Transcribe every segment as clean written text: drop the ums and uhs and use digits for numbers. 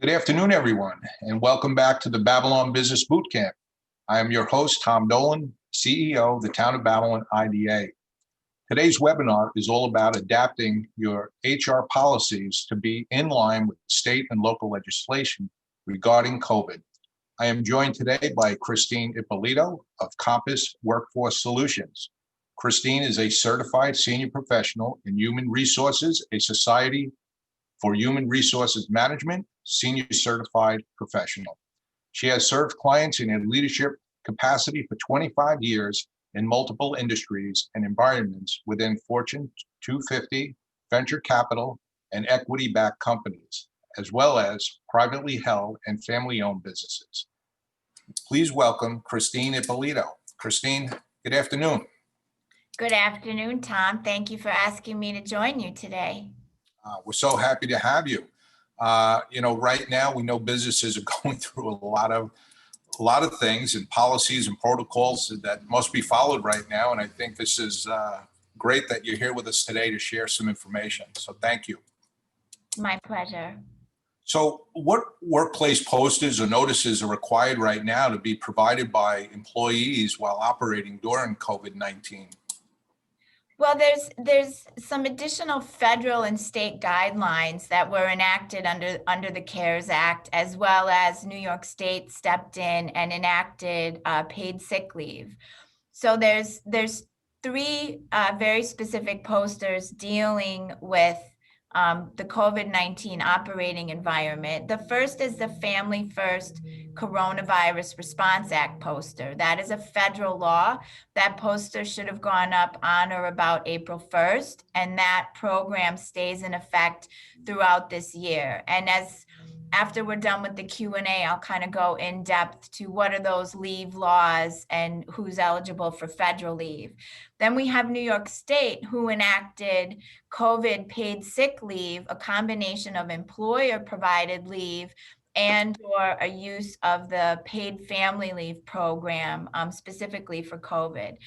Good afternoon, everyone, and welcome back to the Babylon Business Bootcamp. I am your host, Tom Dolan, CEO of the Town of Babylon IDA. Today's webinar is all about adapting your HR policies to be in line with state and local legislation regarding COVID. I am joined today by Christine Ippolito of Compass Workforce Solutions. Christine is a certified senior professional in human resources, a Society for Human Resources Management senior certified professional. She has served clients in a leadership capacity for 25 years in multiple industries and environments within Fortune 250, venture capital, and equity-backed companies, as well as privately held and family-owned businesses. Please welcome Christine Ippolito. Christine, good afternoon. Good afternoon, Tom. Thank you for asking me to join you today. We're so happy to have you. Right now we know businesses are going through a lot of things and policies and protocols that must be followed right now. And I think this is great that you're here with us today to share some information. So thank you. My pleasure. So what workplace posters or notices are required right now to be provided by employees while operating during COVID-19? Well, there's some additional federal and state guidelines that were enacted under the CARES Act, as well as New York State stepped in and enacted paid sick leave. So there's three very specific posters dealing with the COVID-19 operating environment. The first is the Family First Coronavirus Response Act poster. That is a federal law. That poster should have gone up on or about April 1st, and that program stays in effect throughout this year. And after we're done with the Q&A, I'll kind of go in depth to what are those leave laws and who's eligible for federal leave. Then we have New York State, who enacted COVID paid sick leave, a combination of employer provided leave and or a use of the paid family leave program specifically for COVID.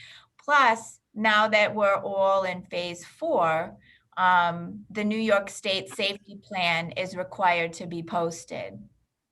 Plus, now that we're all in phase 4, the New York State safety plan is required to be posted.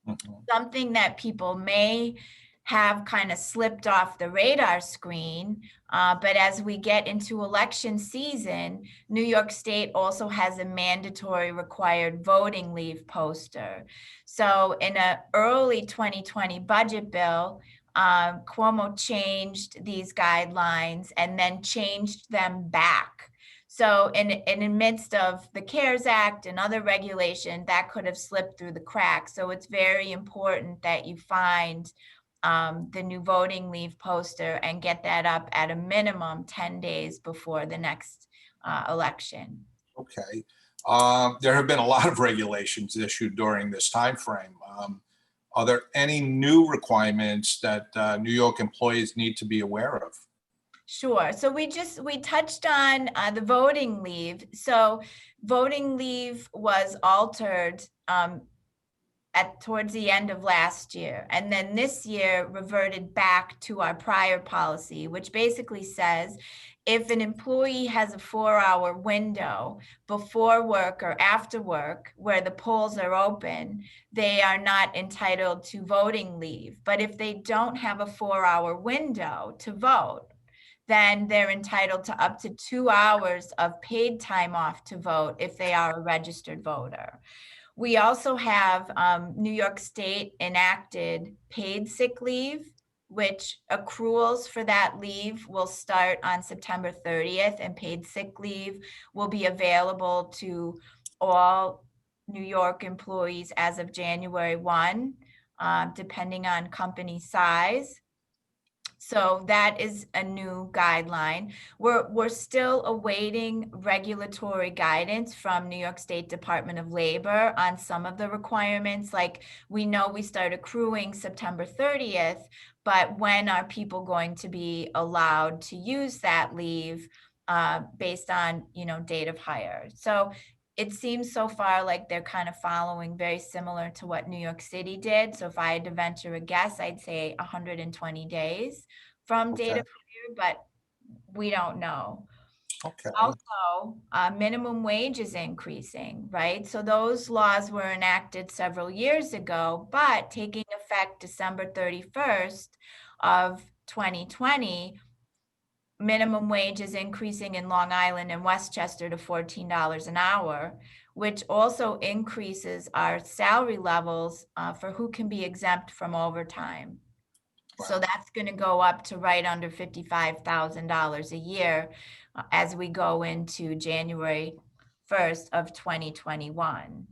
Mm-hmm. Something that people may have kind of slipped off the radar screen, but as we get into election season, New York State also has a mandatory required voting leave poster. So in an early 2020 budget bill, Cuomo changed these guidelines and then changed them back. So in the midst of the CARES Act and other regulation, that could have slipped through the cracks. So it's very important that you find the new voting leave poster and get that up at a minimum 10 days before the next election. Okay. There have been a lot of regulations issued during this time frame. Are there any new requirements that New York employees need to be aware of? Sure. So we touched on the voting leave. So voting leave was altered towards the end of last year. And then this year reverted back to our prior policy, which basically says if an employee has a 4-hour window before work or after work where the polls are open, they are not entitled to voting leave. But if they don't have a 4-hour window to vote, then they're entitled to up to 2 hours of paid time off to vote if they are a registered voter. We also have New York State enacted paid sick leave, which accruals for that leave will start on September 30th, and paid sick leave will be available to all New York employees as of January 1, depending on company size. So that is a new guideline. We're still awaiting regulatory guidance from New York State Department of Labor on some of the requirements. Like we know we start accruing September 30th, but when are people going to be allowed to use that leave based on, date of hire? So it seems so far like they're kind of following very similar to what New York City did. So if I had to venture a guess, I'd say 120 days from date of hire, but we don't know. Okay. Also, minimum wage is increasing, right? So those laws were enacted several years ago, but taking effect December 31st of 2020, minimum wage is increasing in Long Island and Westchester to $14 an hour, which also increases our salary levels for who can be exempt from overtime. So Wow. that's going to go up to right under $55,000 a year as we go into January 1st of 2021.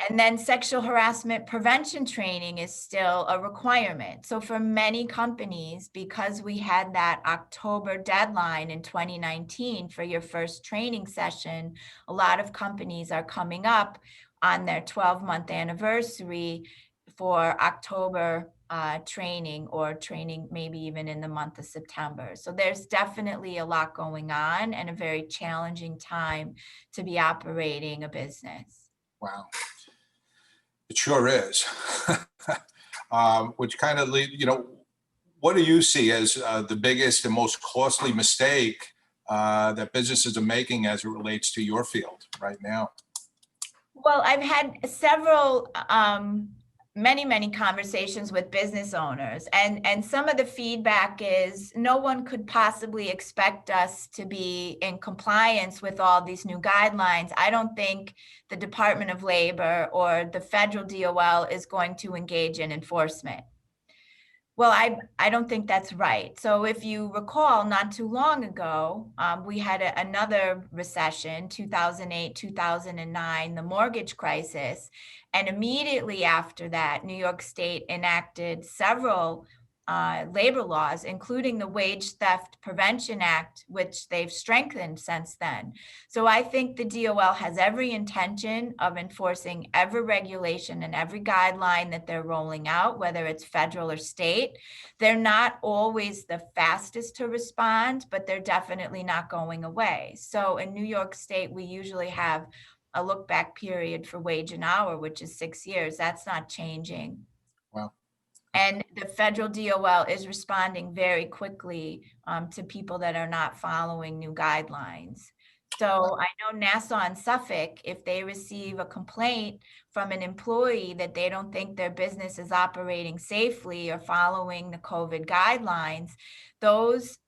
And then sexual harassment prevention training is still a requirement. So for many companies, because we had that October deadline in 2019 for your first training session, a lot of companies are coming up on their 12-month anniversary for October training, or training maybe even in the month of September. So there's definitely a lot going on and a very challenging time to be operating a business. Wow. It sure is. Which kind of lead, what do you see as the biggest and most costly mistake that businesses are making as it relates to your field right now? Well, I've had several, many conversations with business owners, and some of the feedback is no one could possibly expect us to be in compliance with all these new guidelines. I don't think the Department of Labor or the federal DOL is going to engage in enforcement. Well, I don't think that's right. So if you recall, not too long ago, we had another recession, 2008, 2009, the mortgage crisis. And immediately after that, New York State enacted several labor laws, including the Wage Theft Prevention Act, which they've strengthened since then. So I think the DOL has every intention of enforcing every regulation and every guideline that they're rolling out, whether it's federal or state. They're not always the fastest to respond, but they're definitely not going away. So in New York State, we usually have a look back period for wage and hour, which is 6 years. That's not changing. Wow. And the federal DOL is responding very quickly to people that are not following new guidelines. So I know Nassau and Suffolk, if they receive a complaint from an employee that they don't think their business is operating safely or following the COVID guidelines, those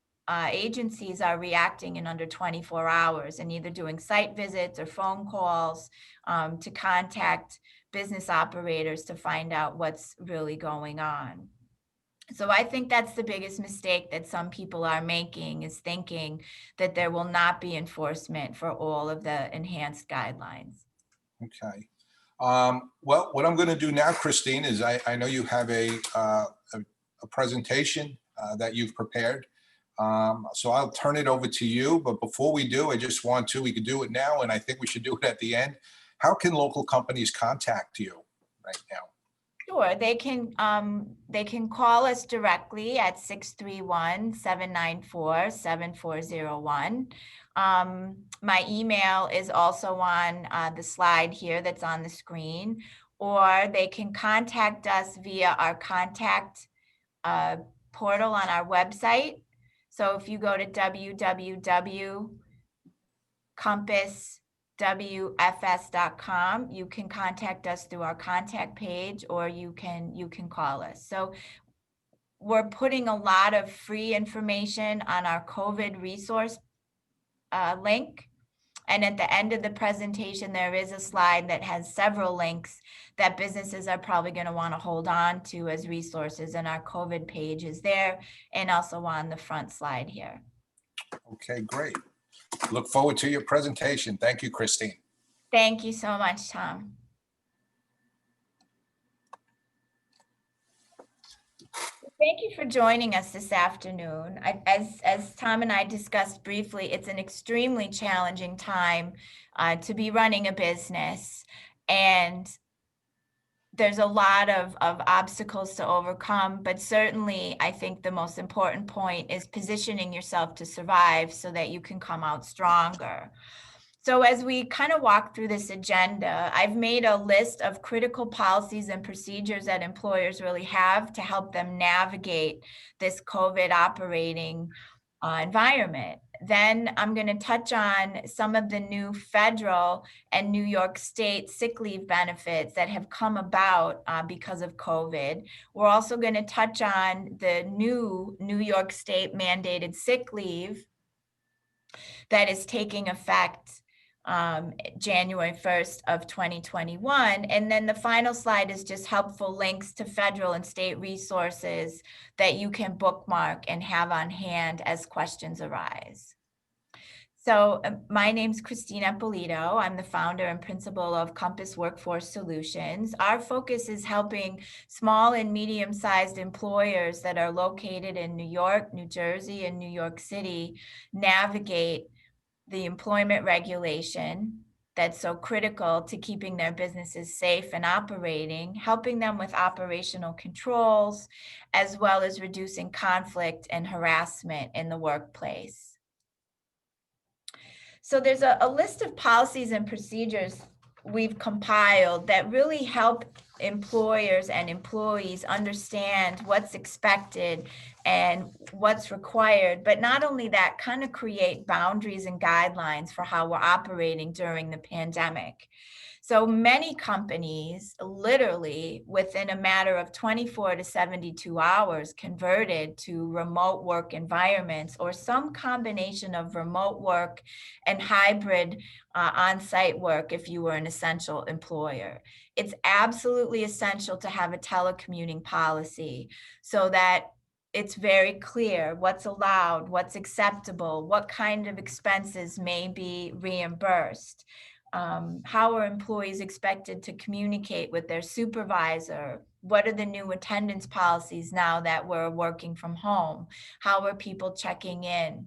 agencies are reacting in under 24 hours and either doing site visits or phone calls to contact business operators to find out what's really going on. So I think that's the biggest mistake that some people are making, is thinking that there will not be enforcement for all of the enhanced guidelines. Okay. Well, what I'm going to do now, Christine, is I know you have a presentation that you've prepared. So I'll turn it over to you. But before we do, we could do it now, and I think we should do it at the end. How can local companies contact you right now? Sure, they can call us directly at 631-794-7401. My email is also on the slide here that's on the screen, or they can contact us via our contact portal on our website. So if you go to www.compasswfs.com, you can contact us through our contact page, or you can call us. So we're putting a lot of free information on our COVID resource link. And at the end of the presentation, there is a slide that has several links that businesses are probably going to want to hold on to as resources. And our COVID page is there, and also on the front slide here. Okay, great. Look forward to your presentation. Thank you, Christine. Thank you so much, Tom. Thank you for joining us this afternoon. As Tom and I discussed briefly, it's an extremely challenging time to be running a business, and there's a lot of obstacles to overcome, but certainly I think the most important point is positioning yourself to survive so that you can come out stronger. So as we kind of walk through this agenda, I've made a list of critical policies and procedures that employers really have to help them navigate this COVID operating environment. Then I'm going to touch on some of the new federal and New York State sick leave benefits that have come about because of COVID. We're also going to touch on the new New York State mandated sick leave that is taking effect January 1st of 2021. And then the final slide is just helpful links to federal and state resources that you can bookmark and have on hand as questions arise. So my name's Christina Polito. I'm the founder and principal of Compass Workforce Solutions. Our focus is helping small and medium-sized employers that are located in New York, New Jersey, and New York City navigate the employment regulation that's so critical to keeping their businesses safe and operating, helping them with operational controls, as well as reducing conflict and harassment in the workplace. So there's a list of policies and procedures we've compiled that really help employers and employees understand what's expected and what's required, but not only that, kind of create boundaries and guidelines for how we're operating during the pandemic. So many companies literally within a matter of 24 to 72 hours converted to remote work environments or some combination of remote work and hybrid on-site work if you were an essential employer. It's absolutely essential to have a telecommuting policy so that it's very clear what's allowed, what's acceptable, what kind of expenses may be reimbursed. How are employees expected to communicate with their supervisor? What are the new attendance policies now that we're working from home? How are people checking in?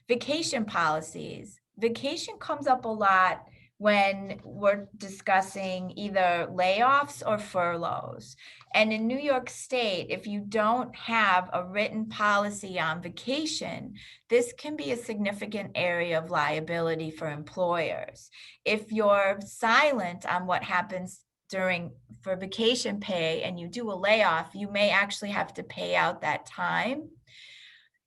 Vacation policies. Vacation comes up a lot when we're discussing either layoffs or furloughs. And in New York State, if you don't have a written policy on vacation, this can be a significant area of liability for employers. If you're silent on what happens for vacation pay and you do a layoff, you may actually have to pay out that time.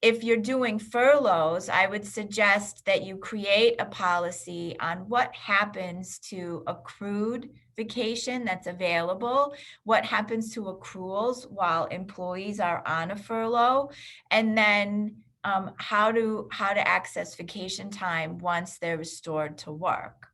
If you're doing furloughs, I would suggest that you create a policy on what happens to accrued vacation that's available, what happens to accruals while employees are on a furlough, and then how to access vacation time once they're restored to work.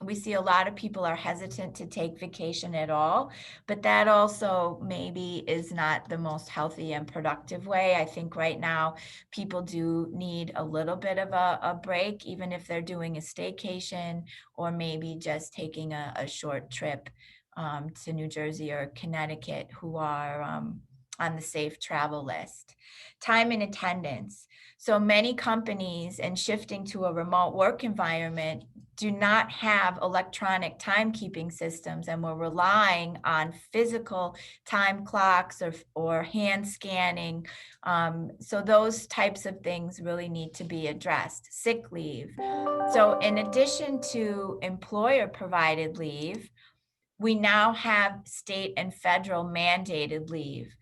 We see a lot of people are hesitant to take vacation at all, but that also maybe is not the most healthy and productive way. I think right now people do need a little bit of a break, even if they're doing a staycation or maybe just taking a short trip to New Jersey or Connecticut who are on the safe travel list. Time and attendance. So many companies and shifting to a remote work environment do not have electronic timekeeping systems, and we're relying on physical time clocks or hand scanning. So those types of things really need to be addressed. Sick leave. So in addition to employer provided leave, we now have state and federal mandated leave.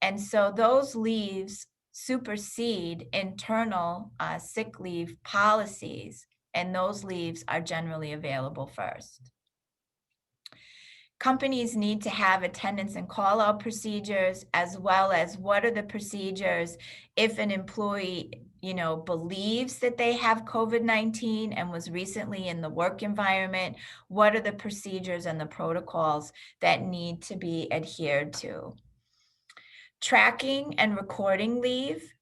And so those leaves supersede internal sick leave policies, and those leaves are generally available first. Companies need to have attendance and call out procedures, as well as what are the procedures if an employee believes that they have COVID-19 and was recently in the work environment. What are the procedures and the protocols that need to be adhered to? Tracking and recording leave.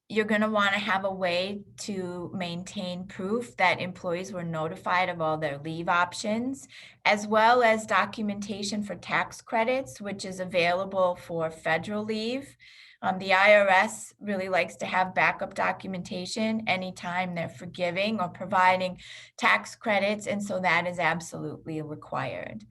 You're going to want to have a way to maintain proof that employees were notified of all their leave options, as well as documentation for tax credits, which is available for federal leave. The IRS really likes to have backup documentation anytime they're forgiving or providing tax credits, and so that is absolutely required.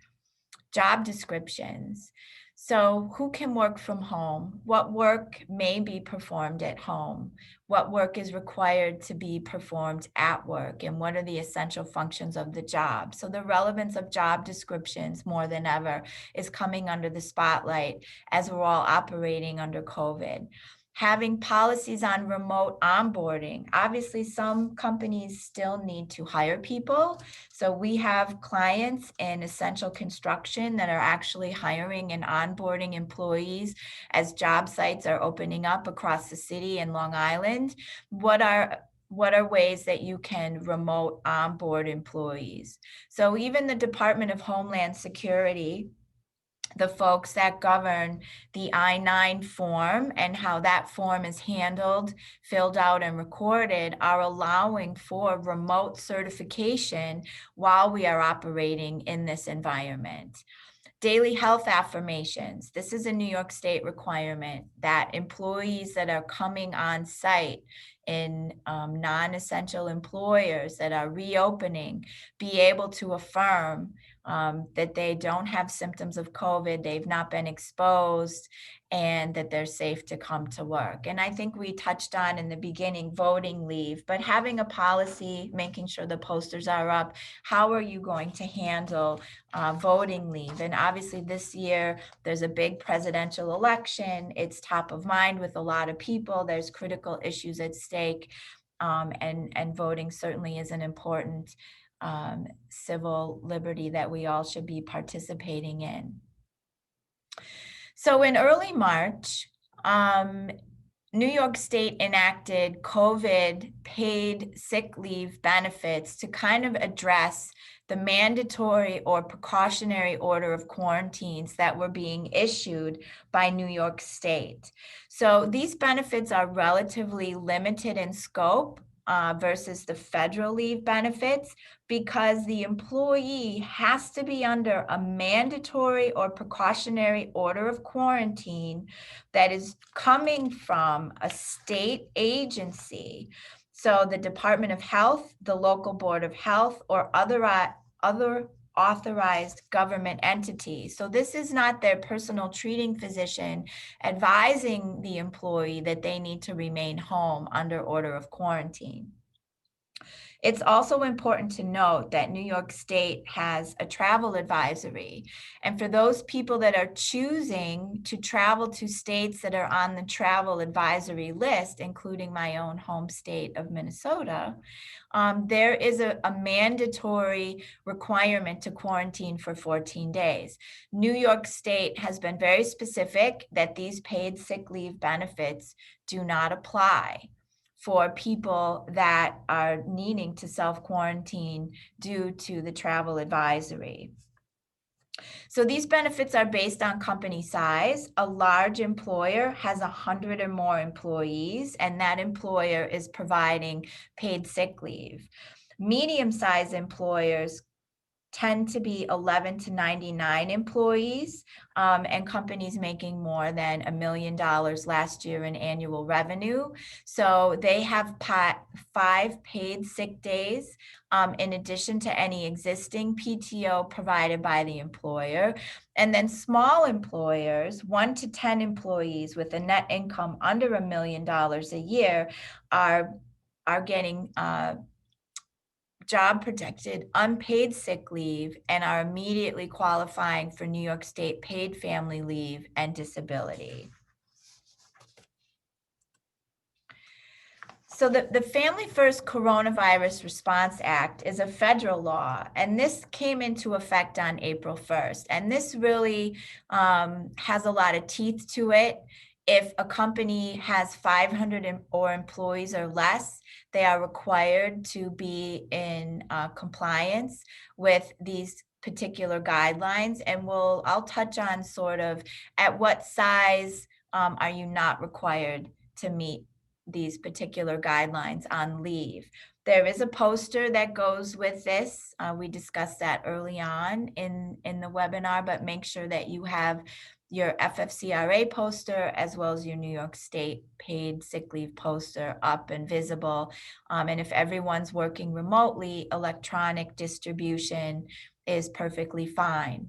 Job descriptions. So who can work from home? What work may be performed at home? What work is required to be performed at work? And what are the essential functions of the job? So the relevance of job descriptions more than ever is coming under the spotlight as we're all operating under COVID. having policies on remote onboarding. Obviously, some companies still need to hire people. So we have clients in essential construction that are actually hiring and onboarding employees as job sites are opening up across the city and Long Island. What are ways that you can remote onboard employees? So even the Department of Homeland Security, the folks that govern the I-9 form and how that form is handled, filled out, and recorded, are allowing for remote certification while we are operating in this environment. Daily health affirmations. This is a New York State requirement that employees that are coming on site in non-essential employers that are reopening be able to affirm that they don't have symptoms of COVID, they've not been exposed, and that they're safe to come to work. And I think we touched on in the beginning voting leave, but having a policy, making sure the posters are up, how are you going to handle voting leave? And obviously this year, there's a big presidential election. It's top of mind with a lot of people. There's critical issues at stake, and voting certainly is an important civil liberty that we all should be participating in. So in early March, New York State enacted COVID paid sick leave benefits to kind of address the mandatory or precautionary order of quarantines that were being issued by New York State. So these benefits are relatively limited in scope versus the federal leave benefits, because the employee has to be under a mandatory or precautionary order of quarantine that is coming from a state agency. So the Department of Health, the local Board of Health, or other authorized government entity. So this is not their personal treating physician advising the employee that they need to remain home under order of quarantine. It's also important to note that New York State has a travel advisory. And for those people that are choosing to travel to states that are on the travel advisory list, including my own home state of Minnesota, there is a mandatory requirement to quarantine for 14 days. New York State has been very specific that these paid sick leave benefits do not apply for people that are needing to self-quarantine due to the travel advisory. So these benefits are based on company size. A large employer has 100 or more employees, and that employer is providing paid sick leave. Medium-sized employers tend to be 11 to 99 employees, and companies making more than $1 million last year in annual revenue. So they have 5 paid sick days in addition to any existing PTO provided by the employer. And then small employers, 1 to 10 employees with a net income under $1 million a year, are getting job protected unpaid sick leave and are immediately qualifying for New York State paid family leave and disability. So the Family First Coronavirus Response Act is a federal law, and this came into effect on April 1st. And this really has a lot of teeth to it. If a company has 500 or employees or less, they are required to be in compliance with these particular guidelines. And I'll touch on sort of at what size are you not required to meet these particular guidelines on leave. There is a poster that goes with this. We discussed that early on in the webinar, but make sure that you have your FFCRA poster as well as your New York State paid sick leave poster up and visible. And if everyone's working remotely, electronic distribution is perfectly fine.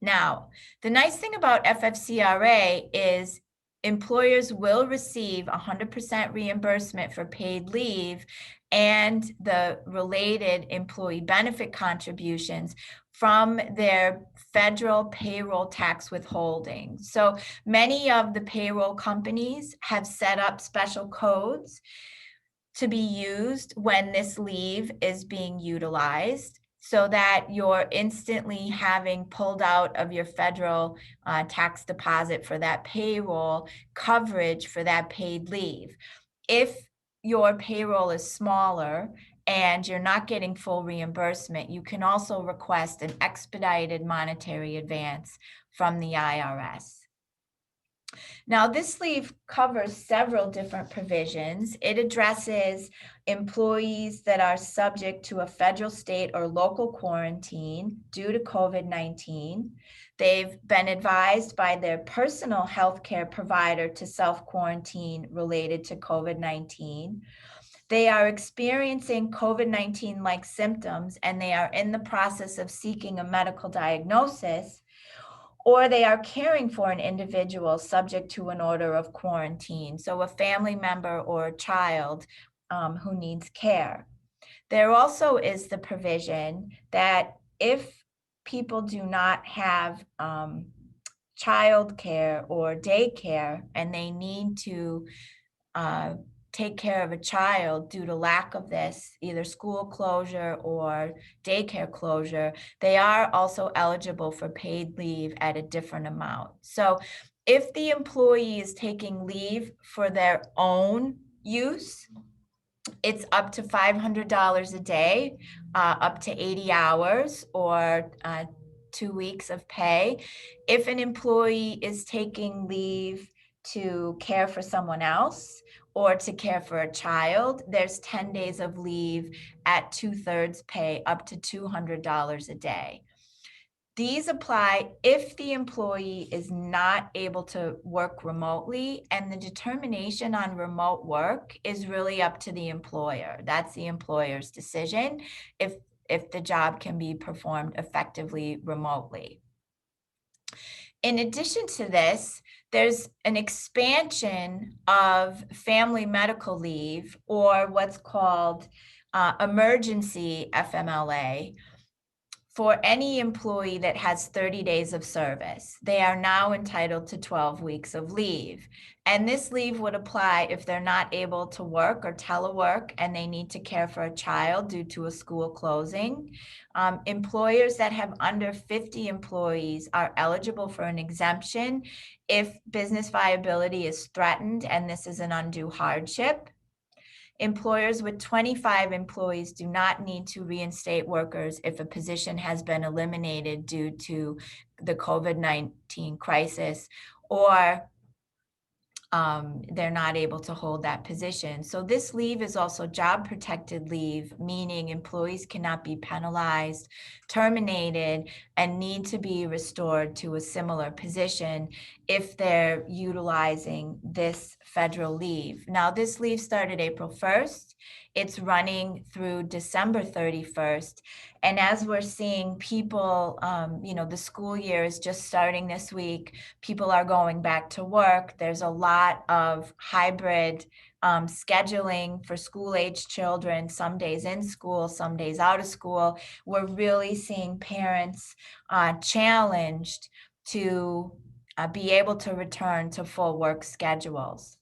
Now, the nice thing about FFCRA is employers will receive 100% reimbursement for paid leave and the related employee benefit contributions from their federal payroll tax withholding. So many of the payroll companies have set up special codes to be used when this leave is being utilized, so that you're instantly having pulled out of your federal tax deposit for that payroll coverage for that paid leave. If your payroll is smaller and you're not getting full reimbursement, you can also request an expedited monetary advance from the IRS. Now, this leave covers several different provisions. It addresses employees that are subject to a federal, state, or local quarantine due to COVID-19. They've been advised by their personal health care provider to self-quarantine related to COVID-19. They are experiencing COVID-19-like symptoms and they are in the process of seeking a medical diagnosis, or they are caring for an individual subject to an order of quarantine, so a family member or a child who needs care. There also is the provision that if people do not have childcare or daycare and they need to take care of a child due to lack of this, either school closure or daycare closure, they are also eligible for paid leave at a different amount. So if the employee is taking leave for their own use, it's up to $500 a day, up to 80 hours, or 2 weeks of pay. If an employee is taking leave to care for someone else or to care for a child, there's 10 days of leave at 2/3 pay, up to $200 a day. These apply if the employee is not able to work remotely, and the determination on remote work is really up to the employer. That's the employer's decision if the job can be performed effectively remotely. In addition to this, there's an expansion of family medical leave, or what's called emergency FMLA, for any employee that has 30 days of service. They are now entitled to 12 weeks of leave. And this leave would apply if they're not able to work or telework and they need to care for a child due to a school closing. Employers that have under 50 employees are eligible for an exemption if business viability is threatened and this is an undue hardship. Employers with 25 employees do not need to reinstate workers if a position has been eliminated due to the COVID-19 crisis, or they're not able to hold that position. So this leave is also job protected leave, meaning employees cannot be penalized, terminated, and need to be restored to a similar position if they're utilizing this federal leave. Now, this leave started April 1st. It's running through December 31st. And as we're seeing people, the school year is just starting this week, people are going back to work. There's a lot of hybrid scheduling for school-age children, some days in school, some days out of school. We're really seeing parents challenged to be able to return to full work schedules.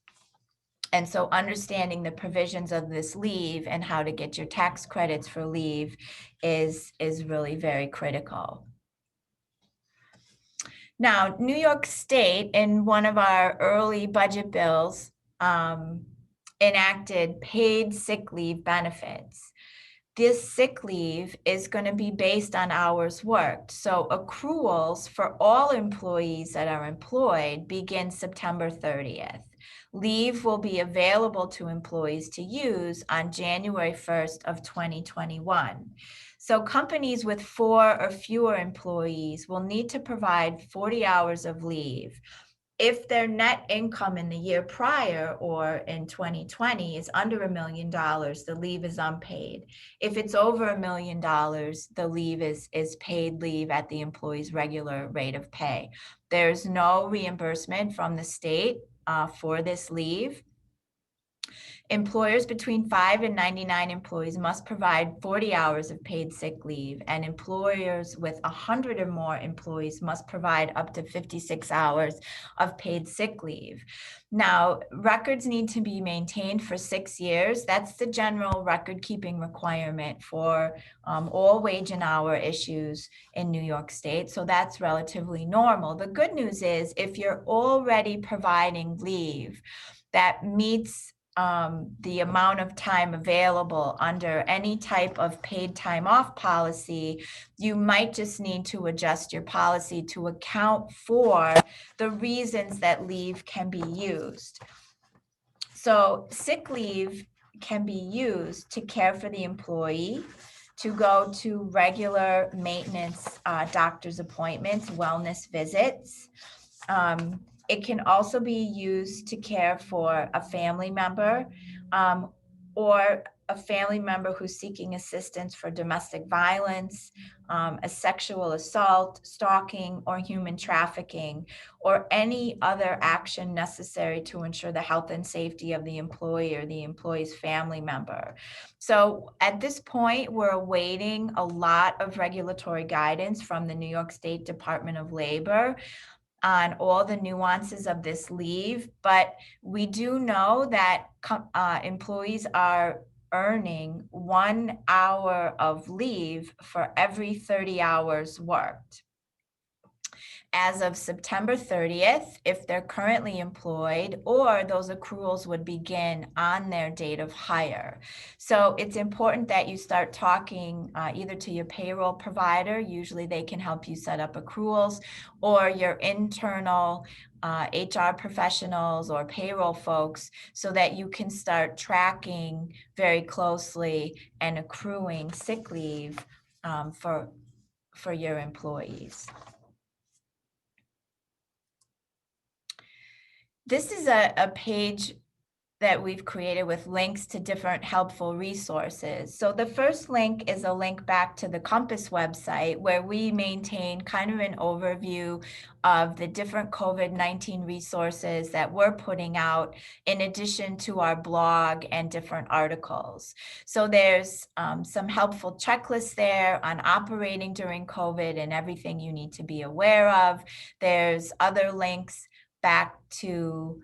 And so understanding the provisions of this leave and how to get your tax credits for leave is really very critical. Now, New York State, in one of our early budget bills, enacted paid sick leave benefits. This sick leave is going to be based on hours worked. So accruals for all employees that are employed begin September 30th. Leave will be available to employees to use on January 1st of 2021. So companies with 4 or fewer employees will need to provide 40 hours of leave. If their net income in the year prior or in 2020 is under $1 million, the leave is unpaid. If it's over $1 million, the leave is paid leave at the employee's regular rate of pay. There's no reimbursement from the state for this leave. Employers between 5 and 99 employees must provide 40 hours of paid sick leave, and employers with 100 or more employees must provide up to 56 hours of paid sick leave. Now, records need to be maintained for 6 years. That's the general record keeping requirement for all wage and hour issues in New York State. So that's relatively normal. The good news is if you're already providing leave that meets the amount of time available under any type of paid time off policy, you might just need to adjust your policy to account for the reasons that leave can be used. So sick leave can be used to care for the employee, to go to regular maintenance doctor's appointments, wellness visits. It can also be used to care for a family member or a family member who's seeking assistance for domestic violence, a sexual assault, stalking, or human trafficking, or any other action necessary to ensure the health and safety of the employee or the employee's family member. So at this point, we're awaiting a lot of regulatory guidance from the New York State Department of Labor on all the nuances of this leave, but we do know that employees are earning 1 hour of leave for every 30 hours worked. As of September 30th, if they're currently employed, or those accruals would begin on their date of hire. So it's important that you start talking either to your payroll provider, usually they can help you set up accruals, or your internal HR professionals or payroll folks, so that you can start tracking very closely and accruing sick leave for your employees. This is a page that we've created with links to different helpful resources. So the first link is a link back to the Compass website, where we maintain kind of an overview of the different COVID-19 resources that we're putting out, in addition to our blog and different articles. So there's some helpful checklists there on operating during COVID and everything you need to be aware of. There's other links back to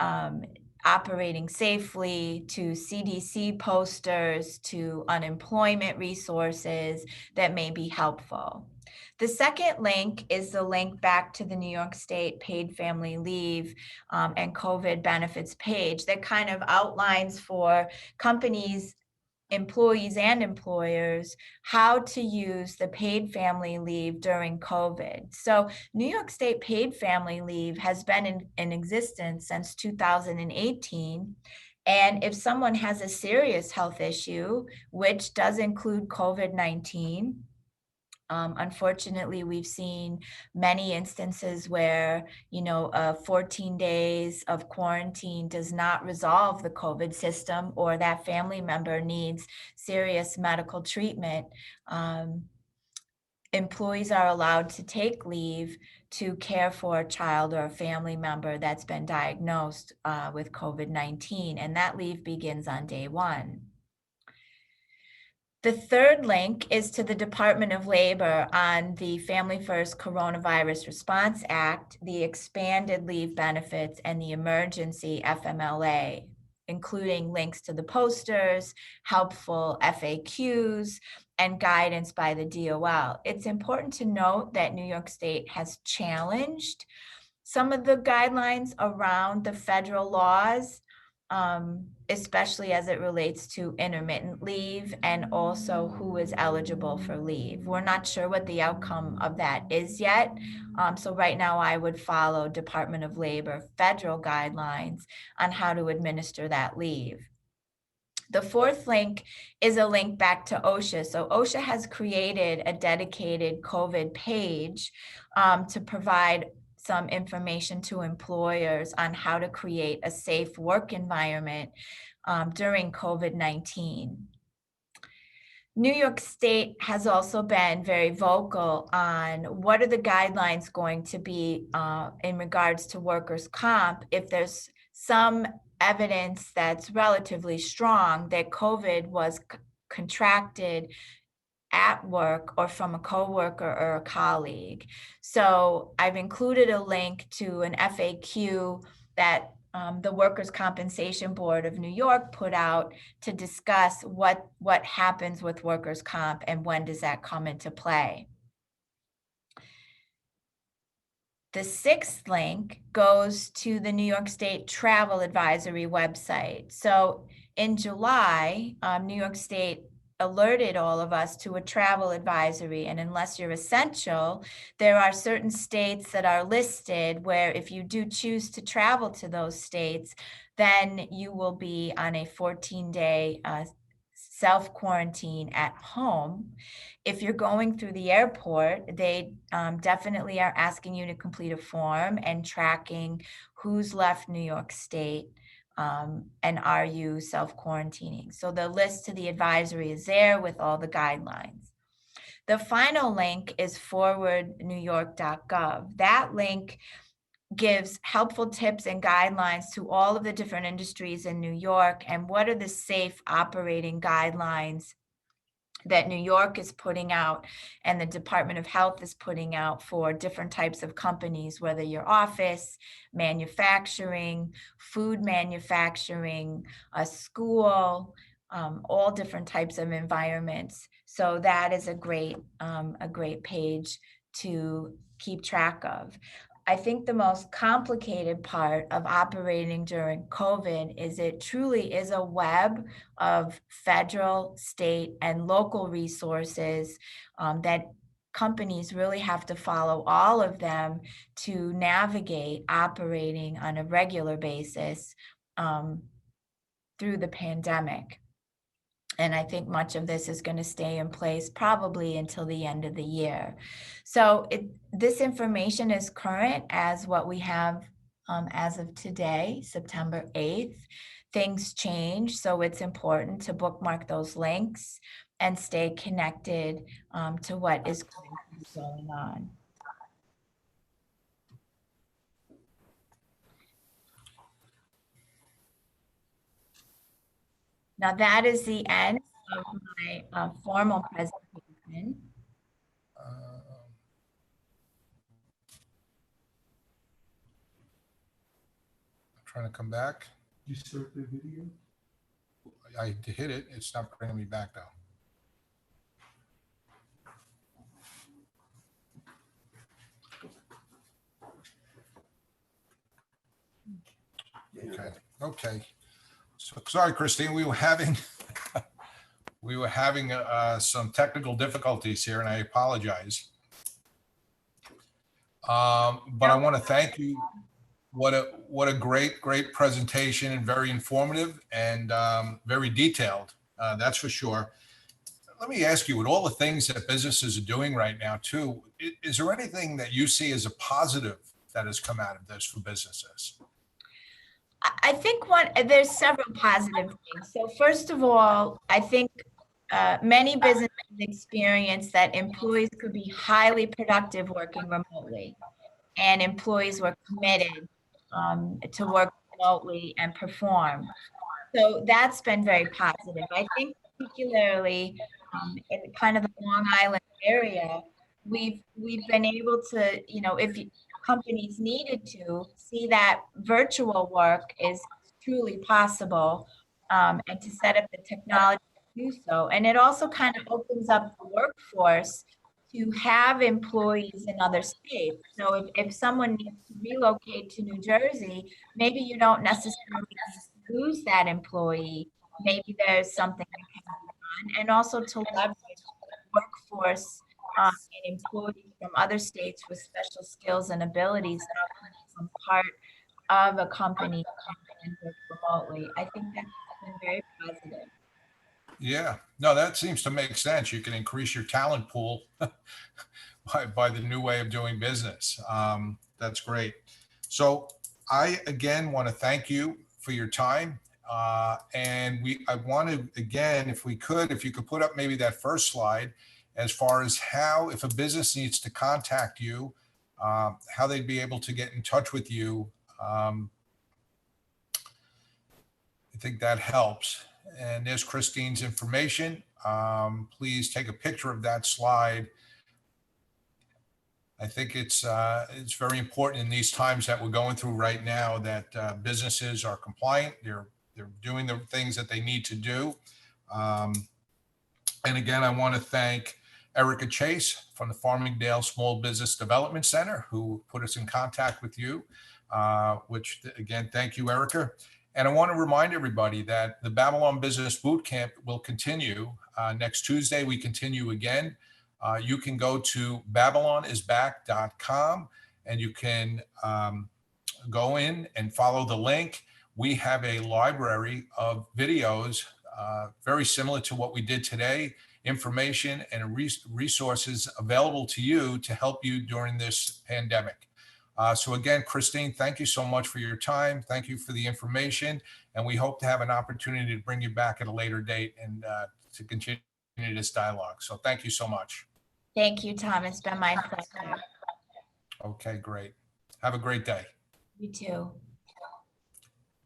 operating safely, to CDC posters, to unemployment resources that may be helpful. The second link is the link back to the New York State Paid Family Leave and COVID benefits page that kind of outlines for companies, employees and employers how to use the paid family leave during COVID. So New York State paid family leave has been in existence since 2018. And if someone has a serious health issue, which does include COVID-19, unfortunately, we've seen many instances where, 14 days of quarantine does not resolve the COVID system, or that family member needs serious medical treatment. Employees are allowed to take leave to care for a child or a family member that's been diagnosed with COVID-19, and that leave begins on day 1. The third link is to the Department of Labor on the Family First Coronavirus Response Act, the expanded leave benefits, and the emergency FMLA, including links to the posters, helpful FAQs, and guidance by the DOL. It's important to note that New York State has challenged some of the guidelines around the federal laws, especially as it relates to intermittent leave and also who is eligible for leave. We're not sure what the outcome of that is yet. So right now I would follow Department of Labor federal guidelines on how to administer that leave. The fourth link is a link back to OSHA. So OSHA has created a dedicated COVID page to provide some information to employers on how to create a safe work environment during COVID-19. New York State has also been very vocal on what are the guidelines going to be in regards to workers' comp if there's some evidence that's relatively strong that COVID was contracted at work or from a coworker or a colleague. So I've included a link to an FAQ that the Workers' Compensation Board of New York put out to discuss what happens with workers' comp and when does that come into play. The sixth link goes to the New York State Travel Advisory website. So in July, New York State alerted all of us to a travel advisory, and unless you're essential, there are certain states that are listed where if you do choose to travel to those states, then you will be on a 14-day self-quarantine at home. If you're going through the airport, they definitely are asking you to complete a form and tracking who's left New York State and are you self-quarantining. So the list to the advisory is there with all the guidelines. The final link is forwardnewyork.gov. That link gives helpful tips and guidelines to all of the different industries in New York and what are the safe operating guidelines that New York is putting out and the Department of Health is putting out for different types of companies, whether you're office, manufacturing, food manufacturing, a school, all different types of environments. So that is a great page to keep track of. I think the most complicated part of operating during COVID is it truly is a web of federal, state, and local resources that companies really have to follow all of them to navigate operating on a regular basis through the pandemic. And I think much of this is going to stay in place probably until the end of the year. So this information is current as what we have as of today, September 8th. Things change, so it's important to bookmark those links and stay connected to what is going on. Now that is the end of my formal presentation. Trying to come back. You start the video? I hit it. It's not bringing me back though. Okay. Okay. So sorry, Christine, we were having some technical difficulties here, and I apologize. But I want to thank you. What a great presentation, and very informative and very detailed. That's for sure. Let me ask you, with all the things that businesses are doing right now too, is there anything that you see as a positive that has come out of this for businesses? I think there's several positive things. So first of all, I think many businesses experience that employees could be highly productive working remotely, and employees were committed to work remotely and perform. So that's been very positive. I think particularly in kind of the Long Island area, we've been able to, if companies needed to see that virtual work is truly possible and to set up the technology to do so. And it also kind of opens up the workforce to have employees in other states. So if someone needs to relocate to New Jersey, maybe you don't necessarily lose that employee. Maybe there's something that can be done, and also to leverage workforce and employees from other states with special skills and abilities that can become part of a company and work remotely. I think that's been very positive. Yeah, no, that seems to make sense. You can increase your talent pool by the new way of doing business. That's great. So I, again, want to thank you for your time. And I wanted, again, if you could put up maybe that first slide as far as how, if a business needs to contact you, how they'd be able to get in touch with you. I think that helps. And there's Christine's information. Please take a picture of that slide. I think it's very important in these times that we're going through right now that businesses are compliant. They're doing the things that they need to do. And again, I want to thank Erica Chase from the Farmingdale Small Business Development Center, who put us in contact with you, which again, thank you, Erica. And I want to remind everybody that the Babylon Business Bootcamp will continue. Next Tuesday, we continue again. You can go to babylonisback.com and you can go in and follow the link. We have a library of videos very similar to what we did today, information and resources available to you to help you during this pandemic. So again, Christine, thank you so much for your time. Thank you for the information. And we hope to have an opportunity to bring you back at a later date and to continue this dialogue. So thank you so much. Thank you, Tom. It's been my pleasure. Okay, great. Have a great day. You too.